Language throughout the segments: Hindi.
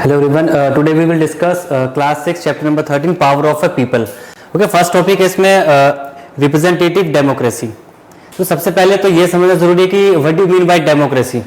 Hello everyone. Today we will discuss class 6 chapter number 13 power of a people. Okay, first topic है इसमें representative democracy. तो सबसे पहले तो ये समझना जरूरी है कि what do you mean by democracy?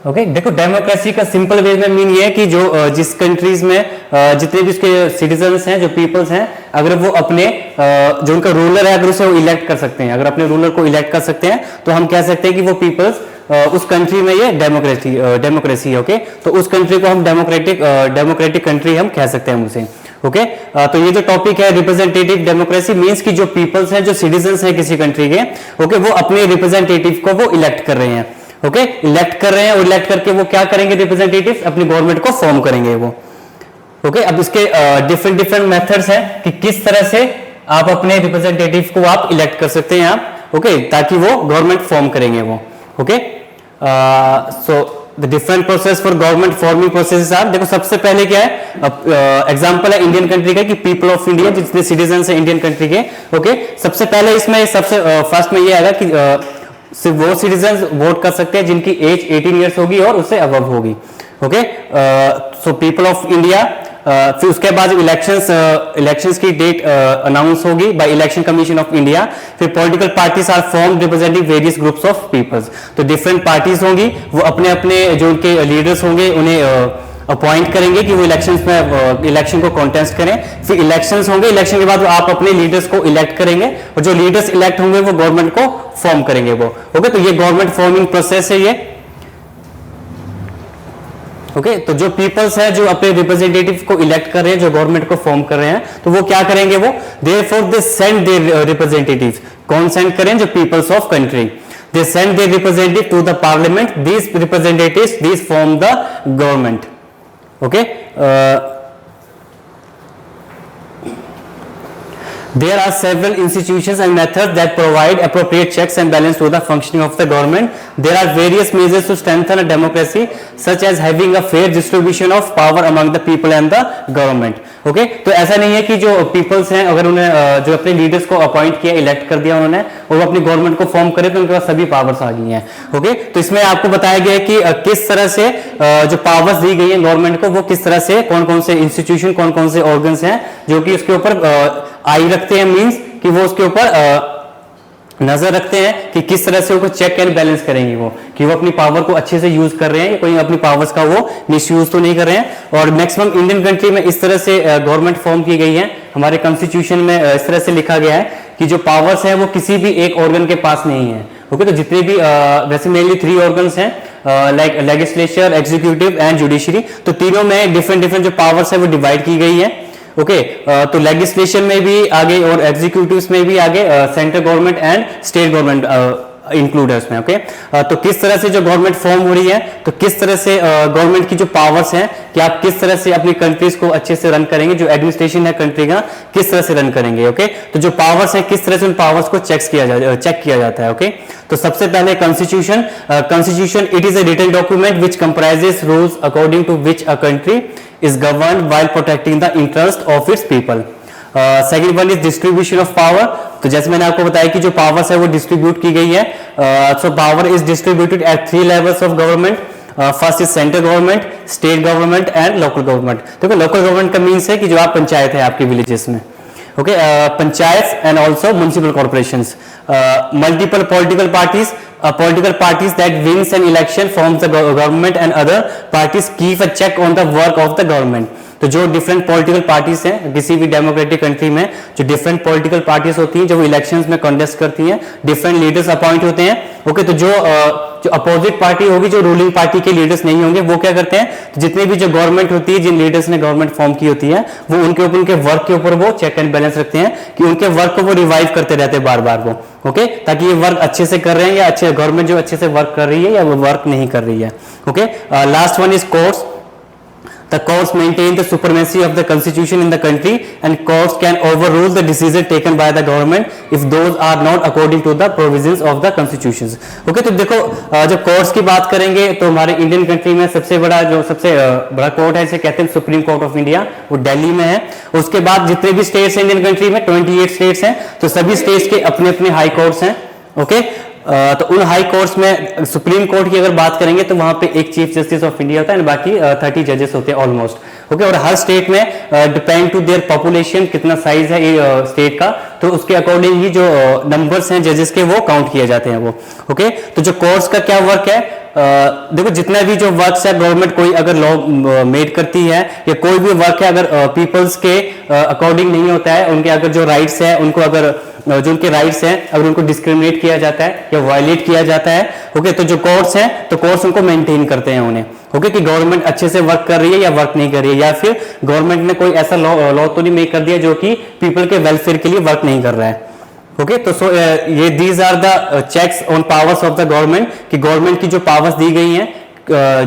Okay देखो डेमोक्रेसी का सिंपल वे में मीन ये है कि जो जिस कंट्रीज में जितने भी उसके सिटीजन्स हैं जो पीपल्स हैं अगर वो अपने जो उनका रूलर है अगर उसे वो इलेक्ट कर सकते हैं, अगर अपने रूलर को इलेक्ट कर सकते हैं तो हम कह सकते हैं कि वो पीपल्स उस कंट्री में ये डेमोक्रेसी है। ओके, तो उस कंट्री को हम डेमोक्रेटिक कंट्री हम कह सकते हैं उसे। ओके, तो ये जो टॉपिक है रिप्रेजेंटेटिव डेमोक्रेसी मींस कि जो पीपल्स हैं जो सिटीजन्स हैं किसी कंट्री के, ओके, वो अपने रिप्रेजेंटेटिव को वो इलेक्ट कर रहे हैं। ओके, इलेक्ट कर रहे हैं और इलेक्ट करके वो क्या करेंगे, रिप्रेजेंटेटिव अपनी गवर्नमेंट को फॉर्म करेंगे वो। ओके, अब इसके डिफरेंट मेथड्स हैं कि किस तरह से आप अपने रिप्रेजेंटेटिव को आप इलेक्ट कर सकते हैं आप, ओके, ताकि वो गवर्नमेंट फॉर्म करेंगे वो। Okay, so the different process for government forming process are, देखो सबसे पहले क्या है, एग्जांपल है इंडियन कंट्री का कि पीपल ऑफ इंडिया जितने सिटीजन्स हैं इंडियन कंट्री के। ओके, सबसे पहले इसमें सबसे फर्स्ट में ये आएगा कि सिर्फ वो सिटीजन वोट कर सकते हैं जिनकी एज 18 ईयर्स होगी और उससे अबव होगी। Okay, so people of India, फिर उसके बाद इलेक्शंस की डेट अनाउंस होगी by election commission of India. फिर political parties are form representing various groups of peoples, तो डिफरेंट पार्टीज होंगी, वो अपने अपने जो उनके लीडर्स होंगे उन्हें अपॉइंट करेंगे कि वो इलेक्शन को कॉन्टेस्ट करें। फिर इलेक्शंस होंगे, इलेक्शन के बाद आप अपने लीडर्स को इलेक्ट करेंगे और जो लीडर्स इलेक्ट होंगे वो गवर्नमेंट को फॉर्म करेंगे वो। ओके, तो ये गवर्नमेंट फॉर्मिंग प्रोसेस है ये। ओके, तो जो पीपल्स है जो अपने रिप्रेजेंटेटिव को इलेक्ट कर रहे हैं, जो गवर्नमेंट को फॉर्म कर रहे हैं, तो वो क्या करेंगे, वो therefore they send their representative, कौन सेंड करें, जो peoples of country, they send their representative to the parliament, these representatives these form the government. Okay, there are several institutions and methods that provide appropriate checks and balance to the functioning of the government. There are various measures to strengthen a democracy, such as having a fair distribution of power among the people and the government. Okay, तो ऐसा नहीं है कि जो पीपल्स हैं अगर उन्हें जो अपने लीडर्स को अपॉइंट किया, इलेक्ट कर दिया उन्होंने और वो अपनी गवर्नमेंट को फॉर्म करे तो उनके पास सभी पावर्स आ गई हैं। ओके, तो इसमें आपको बताया गया है कि किस तरह से जो पावर्स दी गई है गवर्नमेंट को वो किस तरह से कौन कौन से इंस्टीट्यूशन कौन कौन से ऑर्गन्स हैं जो कि उसके ऊपर आई रखते हैं, मींस कि वो उसके ऊपर नजर रखते हैं कि किस तरह से वो चेक एंड बैलेंस करेंगे वो, कि वो अपनी पावर को अच्छे से यूज कर रहे हैं या कोई अपनी पावर्स का वो मिसयूज तो नहीं कर रहे हैं। और मैक्सिमम इंडियन कंट्री में इस तरह से गवर्नमेंट फॉर्म की गई है, हमारे कॉन्स्टिट्यूशन में इस तरह से लिखा गया है कि जो पावर्स है वो किसी भी एक ऑर्गन के पास नहीं है। ओके, तो जितने भी वैसे मेनली 3 ऑर्गन्स हैं, like legislature, executive and judiciary, तो तीनों में डिफरेंट जो पावर्स है वो डिवाइड की गई है। ओके, तो लेजिस्लेशन में भी आगे और एग्जीक्यूटिव्स में भी आगे central government and state government include है उसमें। ओके, तो किस तरह से जो गवर्नमेंट फॉर्म हो रही है, तो किस तरह से गवर्नमेंट की जो पावर्स हैं कि आप किस तरह से अपनी कंट्रीज को अच्छे से रन करेंगे, जो एडमिनिस्ट्रेशन है कंट्री का किस तरह से रन करेंगे। ओके, तो जो पावर्स है किस तरह से उन पावर्स को चेक किया जाता है। ओके, तो सबसे पहले constitution it is a written document which comprises rules according to which a country is governed while protecting the interest of its people. Second one is distribution of power. तो जैसे मैंने आपको बताया कि जो पावर्स है वो डिस्ट्रीब्यूट की गई है। So power is distributed at 3 levels of government. First is central government, state government and local government. देखो लोकल गवर्नमेंट का मीन्स है कि जो आप पंचायत है आपके विलेजेस में, okay, panchayat and also municipal corporations, multiple political parties that wins an election forms the government and other parties keep a check on the work of the government. तो जो डिफरेंट पॉलिटिकल पार्टीज हैं किसी भी डेमोक्रेटिक कंट्री में, जो डिफरेंट पॉलिटिकल पार्टीज होती हैं जो इलेक्शंस में कंटेस्ट करती हैं, डिफरेंट लीडर्स अपॉइंट होते हैं। ओके, तो जो अपोजिट पार्टी होगी, जो रूलिंग पार्टी के लीडर्स नहीं होंगे, वो क्या करते हैं, तो जितने भी जो गवर्नमेंट होती है, जिन लीडर्स ने गवर्नमेंट फॉर्म की होती है, वो उनके ऊपर उनके वर्क के ऊपर वो चेक एंड बैलेंस रखते हैं कि उनके वर्क को वो रिवाइव करते रहते हैं बार बार वो। ओके, ताकि ये वर्क अच्छे से कर रहे हैं या अच्छे गवर्नमेंट जो अच्छे से वर्क कर रही है या वो वर्क नहीं कर रही है। Okay, last one is courts. The courts maintain the supremacy of the constitution in the country and courts can overrule the decision taken by the government if those are not according to the provisions of the constitutions. Okay, तो देखो जब कोर्ट्स की बात करेंगे तो हमारे इंडियन कंट्री में सबसे बड़ा कोर्ट है इसे कहते हैं सुप्रीम कोर्ट ऑफ इंडिया, वो दिल्ली में है। उसके बाद जितने भी स्टेट्स हैं इंडियन कंट्री में 28 स्टेट्स हैं, तो सभी स्टेट्स के अपने अपने हाई कोर्ट्स हैं। ओके, तो उन हाई कोर्ट्स में सुप्रीम कोर्ट की अगर बात करेंगे तो वहां पे एक चीफ जस्टिस ऑफ इंडिया होता है, बाकी 30 जजेस होते हैं ऑलमोस्ट। ओके, और हर स्टेट में डिपेंड टू देयर पॉपुलेशन कितना साइज है स्टेट का, तो उसके अकॉर्डिंग ही जो नंबर्स हैं जजेस के वो काउंट किए जाते हैं वो। ओके, तो जो कोर्ट्स का क्या वर्क है, देखो जितना भी जो वर्क है गवर्नमेंट कोई अगर लॉ मेड करती है या कोई भी वर्क है अगर पीपल्स के अकॉर्डिंग नहीं होता है, उनके अगर जो राइट्स है उनको अगर जो उनके राइट्स हैं अगर उनको डिस्क्रिमिनेट किया जाता है या वायलेट किया जाता है, ओके, तो जो कोर्ट्स हैं तो कोर्ट्स उनको मेंटेन करते हैं उन्हें, ओके, कि गवर्नमेंट अच्छे से वर्क कर रही है या वर्क नहीं कर रही है, या फिर गवर्नमेंट ने कोई ऐसा लॉ तो नहीं मेक कर दिया जो कि पीपल के वेलफेयर के लिए वर्क नहीं कर रहा है। ओके, तो ये these are the checks on powers of the government, कि गवर्नमेंट की जो पावर्स दी गई हैं,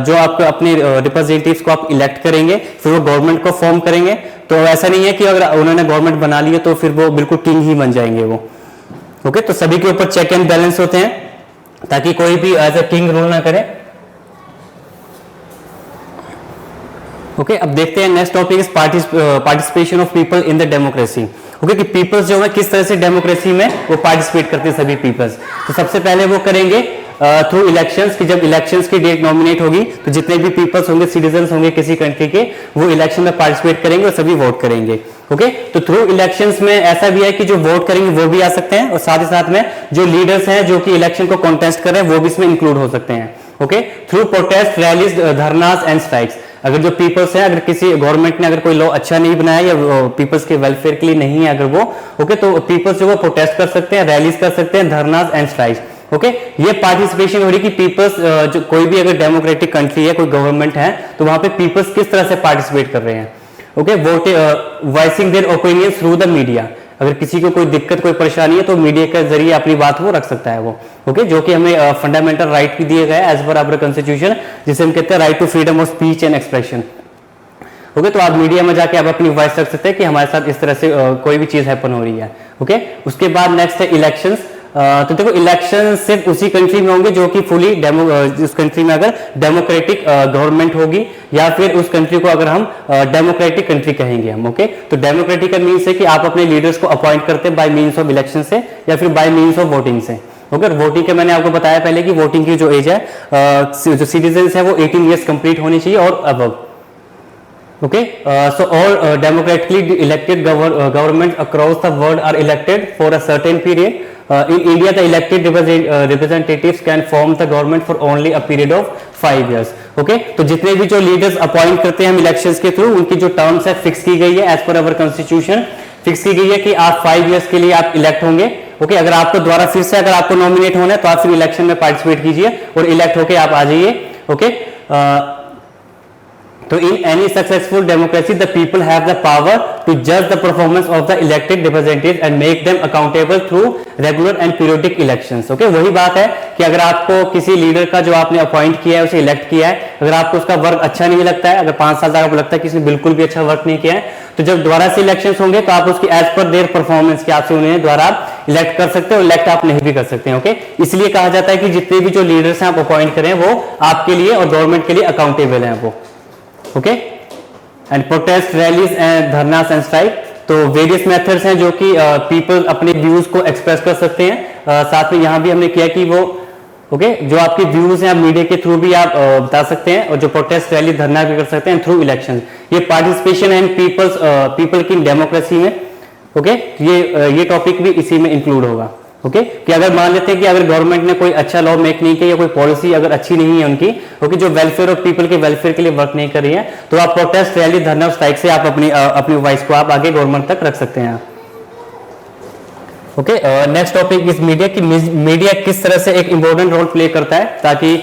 जो आपको अपने रिप्रेजेंटेटिव्स को आप इलेक्ट करेंगे फिर वो गवर्नमेंट को फॉर्म करेंगे, तो ऐसा नहीं है कि अगर उन्होंने गवर्नमेंट बना लिया तो फिर वो बिल्कुल किंग ही बन जाएंगे वो। ओके, तो सभी के ऊपर चेक एंड बैलेंस होते हैं ताकि कोई भी एज अ किंग रूल ना करे। ओके, अब देखते हैं next topic is participation of people in the democracy. Okay, कि पीपल्स जो है किस तरह से डेमोक्रेसी में वो पार्टिसिपेट करते हैं सभी पीपल्स। तो सबसे पहले वो करेंगे थ्रू इलेक्शंस, कि जब इलेक्शंस की डेट नॉमिनेट होगी तो जितने भी पीपल्स होंगे, सिटीजन्स होंगे किसी कंट्री के, वो इलेक्शन में पार्टिसिपेट करेंगे और सभी वोट करेंगे। ओके, तो थ्रू इलेक्शंस में ऐसा भी है कि जो वोट करेंगे वो भी आ सकते हैं और साथ ही साथ में जो लीडर्स हैं जो कि इलेक्शन को कॉन्टेस्ट कर रहे हैं वो भी इसमें इंक्लूड हो सकते हैं। Okay, through protest, rallies, dharnas and strikes, अगर जो पीपल्स हैं, अगर किसी गवर्नमेंट ने अगर कोई लॉ अच्छा नहीं बनाया या पीपल्स के वेलफेयर के लिए नहीं है अगर वो, ओके, तो पीपल्स जो वो प्रोटेस्ट कर सकते हैं, रैलीज कर सकते हैं, धरनास एंड स्ट्राइक्स। ओके, ये पार्टिसिपेशन हो रही कि पीपल्स जो कोई भी अगर डेमोक्रेटिक कंट्री है, कोई गवर्नमेंट है, तो वहां पे पीपल्स किस तरह से पार्टिसिपेट कर रहे हैं। Okay, voicing their opinion through the media, अगर किसी को कोई दिक्कत कोई परेशानी है तो मीडिया के जरिए अपनी बात वो रख सकता है वो। ओके, जो कि हमें फंडामेंटल राइट भी दिए गए एज पर आवर कॉन्स्टिट्यूशन, जिसे हम कहते हैं right to freedom of speech and expression. Okay, तो आप मीडिया में जाके आप अपनी वॉइस रख सकते हैं कि हमारे साथ इस तरह से कोई भी चीज हैपन हो रही है। ओके, उसके बाद नेक्स्ट है इलेक्शंस। तो देखो इलेक्शन सिर्फ उसी कंट्री में होंगे जो कि फुली उस कंट्री में अगर डेमोक्रेटिक गवर्नमेंट होगी, या फिर उस कंट्री को अगर हम डेमोक्रेटिक कंट्री कहेंगे हम। ओके, तो डेमोक्रेटिक का मीन्स है कि आप अपने लीडर्स को अपॉइंट करते हैं बाय मीन्स ऑफ इलेक्शन से या फिर बाय मीन्स ऑफ वोटिंग से। ओके, वोटिंग के मैंने आपको बताया पहले कि वोटिंग की जो एज है, जो सिटीजन है वो 18 ईयर्स कंप्लीट होनी चाहिए और above. Okay, so all democratically elected governments across the world are elected for a certain period. In India, the elected representatives can form the government for only a period of 5 years. Okay, तो जितने भी जो लीडर्स अपॉइंट करते हैं हम इलेक्शंस के थ्रू, उनकी जो टर्म्स है फिक्स की गई है as per our constitution, fix की गई है कि आप 5 इयर्स के लिए आप इलेक्ट होंगे। ओके, अगर आपको दोबारा फिर से अगर आपको नॉमिनेट होना है तो आप फिर इलेक्शन में पार्टिसिपेट कीजिए और इलेक्ट होके आप आ जाइए। ओके, तो in any successful democracy the people have the power to judge the performance of the elected representatives and make them accountable through regular and periodic elections. Okay, वही बात है कि अगर आपको किसी लीडर का जो आपने अपॉइंट किया है, उसे इलेक्ट किया है, अगर आपको उसका वर्क अच्छा नहीं लगता है, अगर 5 साल तक आपको लगता है कि इसने बिल्कुल भी अच्छा वर्क नहीं किया है, तो जब दोबारा से इलेक्शंस होंगे तो आप उसकी एज पर देयर परफॉर्मेंस के आपसे उन्हें दोबारा इलेक्ट कर सकते हैं और इलेक्ट आप नहीं भी कर सकते हैं। ओके, इसलिए कहा जाता है कि जितने भी जो लीडर्स हैं आप अपॉइंट करें वो आपके लिए और गवर्नमेंट के लिए अकाउंटेबल हैं वो। Okay, and protest, rallies and dharnas and strike, तो वेरियस मेथड्स हैं जो कि पीपल अपने व्यूज को एक्सप्रेस कर सकते हैं। साथ में यहाँ भी हमने किया कि वो जो आपके व्यूज हैं आप मीडिया के थ्रू भी आप बता सकते हैं, और जो प्रोटेस्ट, रैली, धरना भी कर सकते हैं थ्रू इलेक्शन। ये पार्टिसिपेशन एंड पीपल की डेमोक्रेसी में, ये टॉपिक भी इसी में इंक्लूड होगा। ओके, कि अगर मान लेते हैं कि अगर गवर्नमेंट ने कोई अच्छा लॉ मेक नहीं किया या कोई पॉलिसी अगर अच्छी नहीं है उनकी, जो वेलफेयर ऑफ पीपल के वेलफेयर के लिए वर्क नहीं कर रही है, तो आप प्रोटेस्ट, रैली, धरना, स्ट्राइक से आप अपनी वॉइस को आप आगे गवर्नमेंट तक रख सकते हैं। Okay, next topic is media, कि मीडिया किस तरह से एक इंपॉर्टेंट रोल प्ले करता है ताकि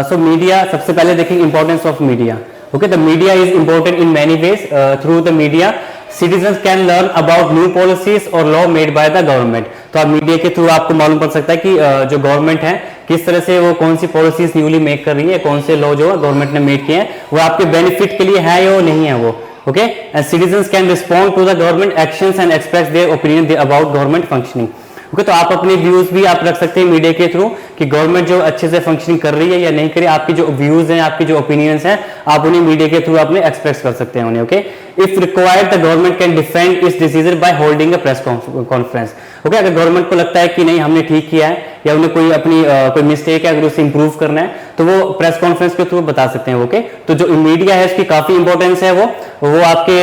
सो मीडिया, सबसे पहले देखेंगे importance of media. Okay, the media is important in many ways. Through the media, citizens can learn about new policies or law made by the government. तो आप मीडिया के थ्रू आपको मालूम पड़ सकता है कि जो गवर्नमेंट है किस तरह से वो कौन सी पॉलिसीज न्यूली मेक कर रही है, कौन से लॉ जो गवर्नमेंट ने मेड किए हैं वो आपके बेनिफिट के लिए है या नहीं है वो। Okay, and citizens can respond to the government actions and express their opinion about government functioning. Okay, तो आप अपने व्यूज भी आप रख सकते हैं मीडिया के थ्रू कि गवर्नमेंट जो अच्छे से फंक्शनिंग कर रही है या नहीं कर रही है, आपकी जो व्यूज हैं, आपकी जो ओपिनियंस हैं, आप उन्हें मीडिया के थ्रू अपने एक्सप्रेस कर सकते हैं उन्हें। Okay, if required the government can defend its decision by holding a press conference. Okay, अगर गवर्नमेंट को लगता है कि नहीं हमने ठीक किया है या उन्हें कोई अपनी कोई मिस्टेक है, अगर उसे इंप्रूव करना है तो वो प्रेस कॉन्फ्रेंस के थ्रू बता सकते हैं। ओके, तो जो मीडिया है उसकी काफी इंपॉर्टेंस है, वो आपके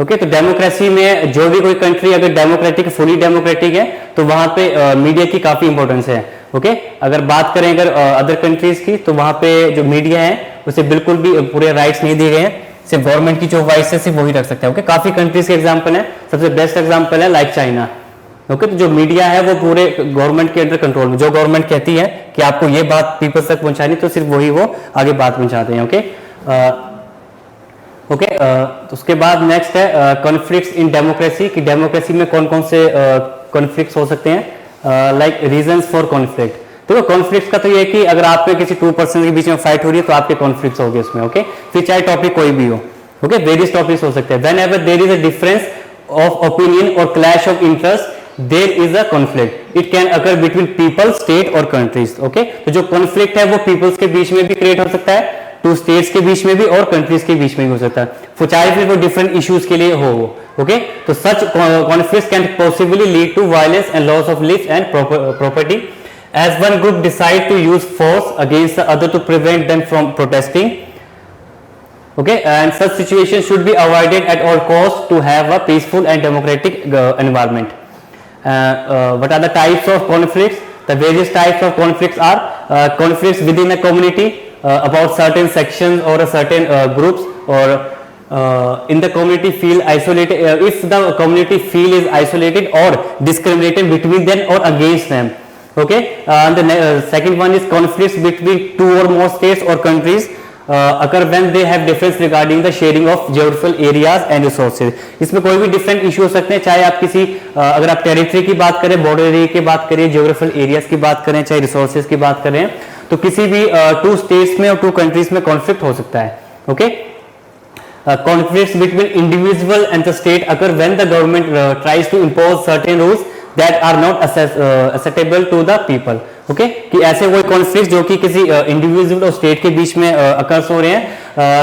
ओके तो डेमोक्रेसी में जो भी कोई कंट्री अगर डेमोक्रेटिक फुली डेमोक्रेटिक है तो वहां पे मीडिया की काफी इंपॉर्टेंस है। ओके, अगर बात करें अगर अदर कंट्रीज की तो वहां पे जो मीडिया है उसे बिल्कुल भी पूरे राइट्स नहीं दिए गए हैं, सिर्फ गवर्नमेंट की जो वॉइस है सिर्फ वही रख सकते हैं। ओके, काफी कंट्रीज के एग्जांपल है, सबसे बेस्ट एग्जांपल है लाइक चाइना। ओके, तो जो मीडिया है वो पूरे गवर्नमेंट के अंडर कंट्रोल में, जो गवर्नमेंट कहती है कि आपको ये बात पीपल्स तक पहुंचानी तो सिर्फ वही वो आगे बात पहुंचाते हैं। ओके, तो उसके बाद नेक्स्ट है कॉन्फ्लिक्ट्स इन डेमोक्रेसी, कि डेमोक्रेसी में कौन कौन से कॉन्फ्लिक्ट्स हो सकते हैं, लाइक रीजंस फॉर कॉन्फ्लिक्ट। तो कॉन्फ्लिक्ट का तो ये है कि अगर आप में किसी टू पर्सन के बीच में फाइट हो रही है तो आपके कॉन्फ्लिक्ट्स हो गए उसमें। ओके, फिर चाहे टॉपिक कोई भी हो, ओके, वेरियस टॉपिक्स हो सकते हैं। Whenever there is a difference of opinion और clash of interest there is a conflict, it can occur between people, state और कंट्रीज। ओके, तो जो कॉन्फ्लिक्ट है वो पीपल्स के बीच में भी क्रिएट हो सकता है, टू स्टेट्स के बीच में भी और कंट्रीज के बीच में भी हो सकता है, चाहे फिर वो डिफरेंट इश्यूज के लिए हो। ओके, तो such conflicts can possibly lead to violence and loss of lives and property as one group decide to use force against the other to prevent them from protesting. Okay, and such situation should be avoided at all costs to have a peaceful and democratic environment. What are the types of conflicts? The various types of conflicts are conflicts within a community about certain sections or a certain groups, or in the community feel isolated, if the community feel is isolated or discriminated between them or against them. Okay, and the second one is conflicts between two or more states or countries occur when they have difference regarding the sharing of geographical areas and resources. इसमें कोई भी डिफरेंट इशू हो सकते हैं, चाहे आप किसी अगर आप टेरिटरी की बात करें, बॉर्डर एरिया की बात करें, जियोग्राफिकल एरियाज की बात करें, चाहे रिसोर्सेज की बात करें, तो किसी भी टू स्टेट्स में और टू कंट्रीज में कॉन्फ्लिक्ट हो सकता है। Okay, conflicts between individual and the state occur when the government tries to impose certain rules that are not acceptable to the people. Okay, कि ऐसे कोई कॉन्फ्लिक्ट जो कि किसी इंडिविजुअल और स्टेट के बीच में अकर्स हो रहे हैं,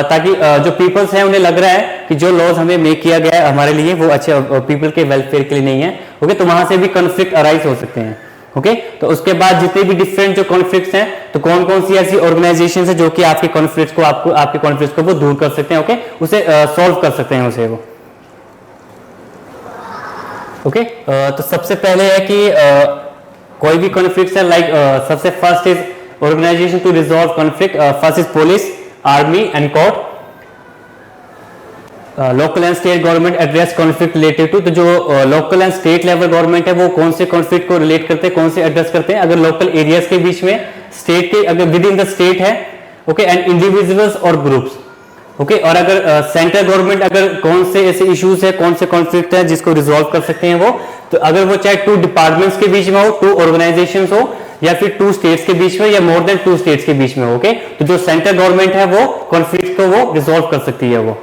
ताकि जो पीपल्स हैं उन्हें लग रहा है कि जो लॉज हमें मेक किया गया है हमारे लिए वो अच्छे पीपल के वेलफेयर के लिए नहीं है। ओके, तो वहां से भी कॉन्फ्लिक्ट अराइज हो सकते हैं। ओके, तो उसके बाद जितने भी डिफरेंट जो कॉन्फ्लिक्ट्स हैं, तो कौन कौन सी ऐसी ऑर्गेनाइजेशंस है जो कि आपके कॉन्फ्लिक्ट्स को आपके कॉन्फ्लिक्ट्स को वो दूर कर सकते हैं। ओके, उसे सॉल्व कर सकते हैं उसे वो। ओके, तो सबसे पहले है कि कोई भी कॉन्फ्लिक्ट है, लाइक सबसे first is organisation to resolve conflict, first is police, army and court. Local and state government address conflict related to, तो जो local and state level government है वो कौन से कॉन्फ्लिक्ट को रिलेट करते हैं, कौन से एड्रेस करते हैं, अगर लोकल एरियाज के बीच में, स्टेट के अगर विद इन द स्टेट है, ओके, एंड इंडिविजुअल्स और ग्रुप्स। ओके, और अगर सेंट्रल गवर्नमेंट अगर कौन से ऐसे इश्यूज है, कौन से कॉन्फ्लिक्ट है जिसको रिजॉल्व कर सकते हैं वो, तो अगर वो चाहे टू डिपार्टमेंट्स के बीच में हो, टू ऑर्गेनाइजेशंस हो, या फिर टू स्टेट्स के बीच में, या मोर देन टू स्टेट्स के बीच में। ओके, तो जो सेंट्रल गवर्नमेंट है वो कॉन्फ्लिक्ट को वो रिजॉल्व कर सकती है वो।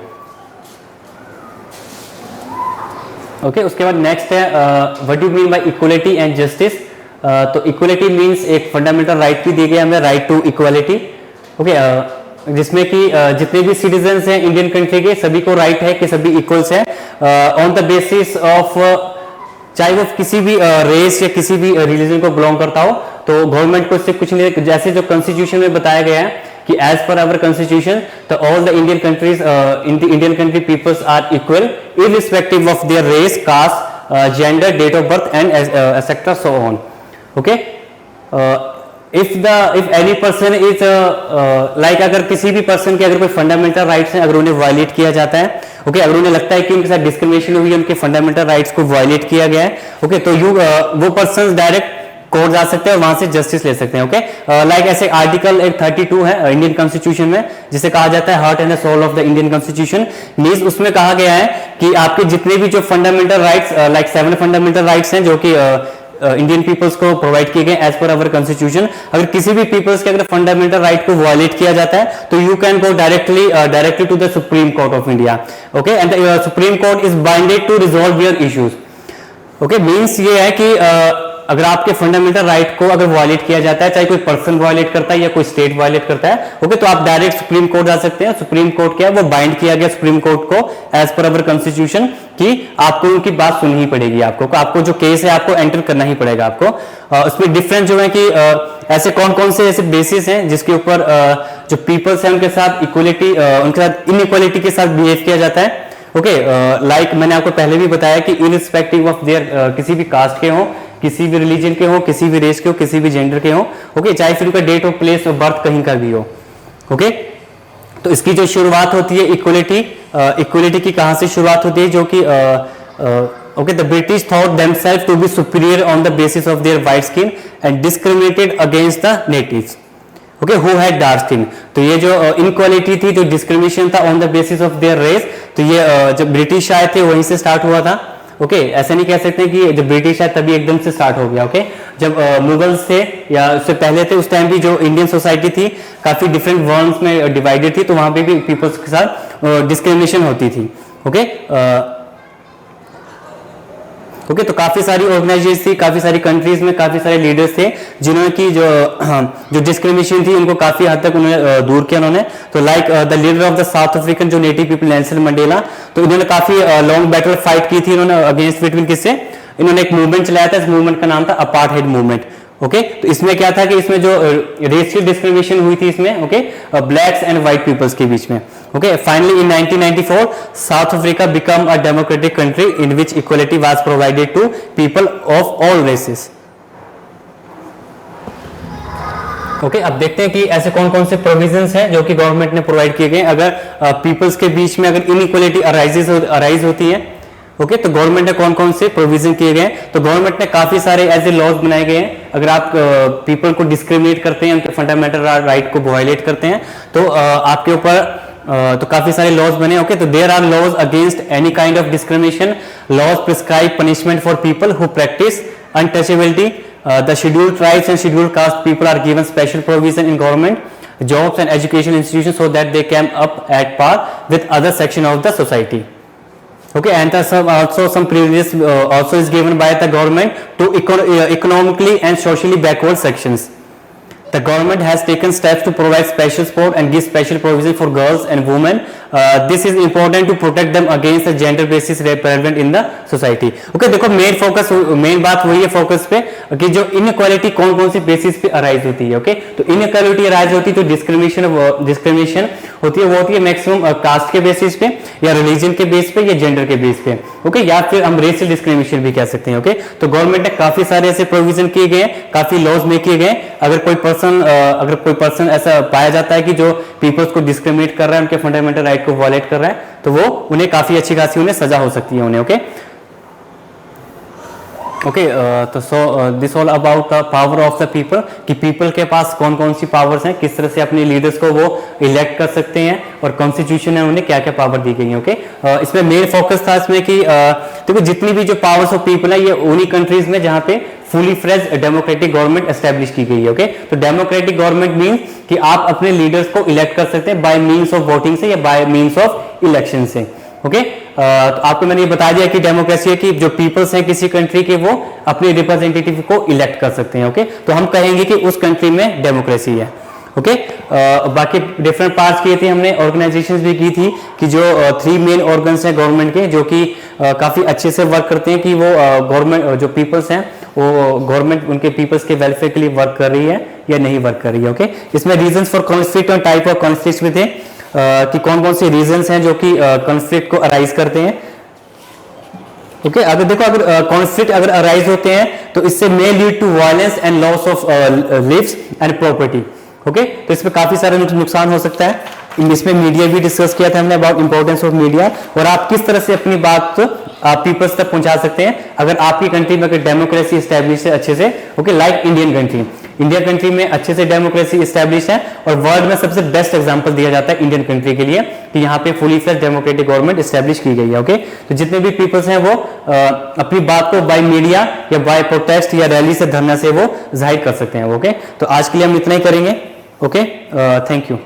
ओके, उसके बाद नेक्स्ट है what do you mean by equality and justice. तो इक्वलिटी मींस एक फंडामेंटल राइट भी दी गई हमें, राइट टू इक्वालिटी। ओके, जिसमें कि जितने भी सिटीजन्स हैं इंडियन कंट्री के सभी को राइट है कि सभी इक्वल्स हैं ऑन द बेसिस ऑफ, चाहे वो किसी भी रेस या किसी भी रिलीजन को बिलोंग करता हो, तो गवर्नमेंट को इससे कुछ नहीं, जैसे जो कॉन्स्टिट्यूशन में बताया गया है कि एज पर आवर कॉन्स्टिट्यूशन तो all the Indian countries in the Indian country peoples are equal irrespective of their race, caste, gender, date of birth and etcetera so on. Okay, if any person is like अगर किसी भी पर्सन के अगर कोई फंडामेंटल राइट्स हैं अगर उन्हें वायलेट किया जाता है, ओके, अगर उन्हें लगता है कि उनके साथ डिस्क्रिमिनेशन हुई है, उनके फंडामेंटल राइट्स को वायलेट किया गया है, ओके, तो वो पर्सन डायरेक्ट कोर्ट जा सकते हैं और वहां से जस्टिस ले सकते हैं। ओके, लाइक ऐसे आर्टिकल 32 है इंडियन कॉन्स्टिट्यूशन में, जिसे कहा जाता है heart and soul of the Indian constitution. Means उसमें कहा गया है कि आपके जितने भी जो fundamental rights, like 7 fundamental rights हैं जो कि इंडियन पीपल्स को प्रोवाइड किए गए एज पर अवर कॉन्स्टिट्यूशन, अगर किसी भी पीपल्स के अगर फंडामेंटल राइट को वायलेट किया जाता है तो you can go directly to the supreme court of India. Okay, and the supreme court is binded to resolve your issues. Okay, means ये है कि अगर आपके फंडामेंटल राइट को अगर वायलेट किया जाता है, चाहे कोई पर्सन वायलेट करता है या कोई स्टेट वायलेट करता है, ओके, तो आप डायरेक्ट सुप्रीम कोर्ट जा सकते हैं। सुप्रीम कोर्ट क्या है, वो बाइंड किया गया सुप्रीम कोर्ट को एज पर अवर कॉन्स्टिट्यूशन कि आपको उनकी बात सुननी पड़ेगी, आपको जो केस है आपको एंटर करना ही पड़ेगा आपको। उसमें डिफरेंस जो है कि ऐसे कौन कौन से ऐसे बेसिस हैं जिसके ऊपर जो पीपल्स हैं उनके साथ इक्वलिटी, उनके साथ इनइक्वालिटी के साथ बिहेव किया जाता है। ओके, लाइक मैंने आपको पहले भी बताया कि इररिस्पेक्टिव ऑफ देयर, किसी भी कास्ट के हो, किसी भी रिलीजन के हो, किसी भी रेस के हो, किसी भी जेंडर के हो, ओके, चाहे फिर उनका date of place of birth कहीं का भी हो। ओके, तो इसकी जो शुरुआत होती है इक्वलिटी की कहां से शुरुआत होती है, जो कि okay, the British thought themselves to be superior on the basis of their white skin and discriminated against the natives, okay, who had dark skin. तो ये जो इनक्वालिटी थी, जो डिस्क्रिमिनेशन था on the basis of their race, तो ये जब ब्रिटिश आए थे वहीं से स्टार्ट हुआ था। ओके, ऐसा नहीं कह सकते कि जब ब्रिटिश आए तभी एकदम से स्टार्ट हो गया। ओके, जब मुगल्स थे या उससे पहले थे, उस टाइम भी जो इंडियन सोसाइटी थी काफी डिफरेंट वर्न्स में डिवाइडेड थी, तो वहां पे भी पीपल्स के साथ डिस्क्रिमिनेशन होती थी। ओके, ओके, तो काफी सारी ऑर्गेनाइजेशन थी, काफी सारी कंट्रीज में काफी सारे लीडर्स थे जिन्होंने की जो डिस्क्रिमिनेशन थी उनको काफी हद तक उन्होंने दूर किया उन्होंने। तो like the leader of the south African जो नेटिव पीपल नेल्सन मंडेला, तो इन्होंने काफी लॉन्ग बैटल फाइट की थी इन्होंने अगेंस्ट बिटवीन किससे, इन्होंने एक मूवमेंट चलाया था, इस मूवमेंट का नाम था अपार्थाइड मूवमेंट। ओके, तो इसमें क्या था कि इसमें जो रेशियल डिस्क्रिमिनेशन हुई थी इसमें, okay, blacks and white peoples के बीच में। Okay, finally in 1994 South Africa become a democratic country in which equality was provided to people of all races. Okay, अब देखते हैं कि ऐसे कौन कौन से प्रोविजंस हैं जो कि गवर्नमेंट ने प्रोवाइड किए गए अगर पीपल्स के बीच में अगर इनइक्वालिटी अराइज होती है। ओके, तो गवर्नमेंट ने कौन कौन से प्रोविजन किए गए, तो गवर्नमेंट ने काफी सारे ऐसे लॉज बनाए गए हैं अगर आप पीपल को डिस्क्रिमिनेट करते हैं, उनके फंडामेंटल राइट को वायलेट करते हैं, तो आपके ऊपर तो काफी सारे लॉज बने। ओके, तो there are laws against any kind of discrimination, laws prescribe punishment for people who practice untouchability, the scheduled tribes and scheduled caste people are given special provision in government jobs and education institutions so that they come up at par with other section of the society. Okay, and also some privileges also is given by the government to economically and socially backward sections. The government has taken steps to provide special support and give special provision for girls and women. This is important to protect them against the gender basis prevalent in the society. Okay, देखो मेन बात वही है फोकस पे कि जो इनइक्वालिटी कौन कौन से बेसिस पे अराइज होती है। ओके, तो इनइक्वालिटी अराइज होती है तो डिस्क्रिमिनेशन होती है, वो होती है मैक्सिमम कास्ट के बेसिस पे या रिलीजन के बेस पे या जेंडर के बेस पे। ओके, या फिर हम रेशियल डिस्क्रिमिनेशन भी कह सकते हैं। ओके, तो गवर्नमेंट ने काफी सारे ऐसे प्रोविजन किए गए, काफी लॉज में किए गए। अगर कोई पर्सन ऐसा पाया जाता है कि जो पीपल्स को डिस्क्रिमिनेट कर रहा है, उनके फंडामेंटल राइट को वायलेट कर रहा है, तो वो उन्हें काफी अच्छी खासी उन्हें सजा हो सकती है उन्हें। ओके, ओके, तो so this all about the power of the people, कि पीपल के पास कौन कौन सी पावर्स हैं, किस तरह से अपने लीडर्स को वो इलेक्ट कर सकते हैं और कॉन्स्टिट्यूशन है उन्हें क्या क्या पावर दी गई है। ओके, इसमें मेन फोकस था इसमें कि देखो जितनी भी जो पावर्स ऑफ पीपल है ये उन्हीं कंट्रीज में जहां पे fully phrase democratic government establish की गई है। ओके, तो डेमोक्रेटिक गवर्नमेंट मींस कि आप अपने लीडर्स को इलेक्ट कर सकते हैं बाय मींस ऑफ वोटिंग से या बाय मींस ऑफ इलेक्शन से। ओके, तो आपको मैंने ये बता दिया कि डेमोक्रेसी है कि जो पीपल्स हैं किसी कंट्री के वो अपने रिप्रेजेंटेटिव को इलेक्ट कर सकते हैं। ओके, तो हम कहेंगे कि उस कंट्री में डेमोक्रेसी है। ओके, बाकी डिफरेंट पार्ट्स किए थे हमने, ऑर्गेनाइजेशंस भी की थी कि जो 3 मेन ऑर्गन्स हैं गवर्नमेंट के जो कि काफी अच्छे से वर्क करते हैं कि वो गवर्नमेंट जो पीपल्स हैं वो गवर्नमेंट उनके पीपल्स के वेलफेयर के लिए वर्क कर रही है या नहीं वर्क कर रही है। ओके, इसमें रीजंस फॉर कॉन्फ्लिक्ट और टाइप ऑफ कॉन्फ्लिक्ट भी थे कि कौन कौन से रीजंस हैं जो कि कॉन्फ्लिक्ट को अराइज करते हैं। ओके, अगर देखो अगर कॉन्फ्लिक्ट अगर अराइज होते हैं तो इससे may lead to violence and loss of lives and property. Okay, तो इसमें काफी सारे नुकसान हो सकता है। इसमें मीडिया भी डिस्कस किया था हमने अबाउट इंपॉर्टेंस ऑफ मीडिया और आप किस तरह से अपनी बात पीपल्स तक पहुंचा सकते हैं अगर आपकी कंट्री में अगर डेमोक्रेसी एस्टैब्लिश है अच्छे से। ओके, लाइक इंडिया कंट्री में अच्छे से डेमोक्रेसी एस्टैब्लिश है और वर्ल्ड में सबसे बेस्ट एग्जांपल दिया जाता है इंडियन कंट्री के लिए कि यहाँ पे fully fledge democratic government establish की गई है। ओके, तो जितने भी पीपल्स हैं वो अपनी बात को बाय मीडिया या बाय प्रोटेस्ट या रैली से धरना से वो जाहिर कर सकते हैं। ओके, तो आज के लिए हम इतना ही करेंगे। Okay, thank you.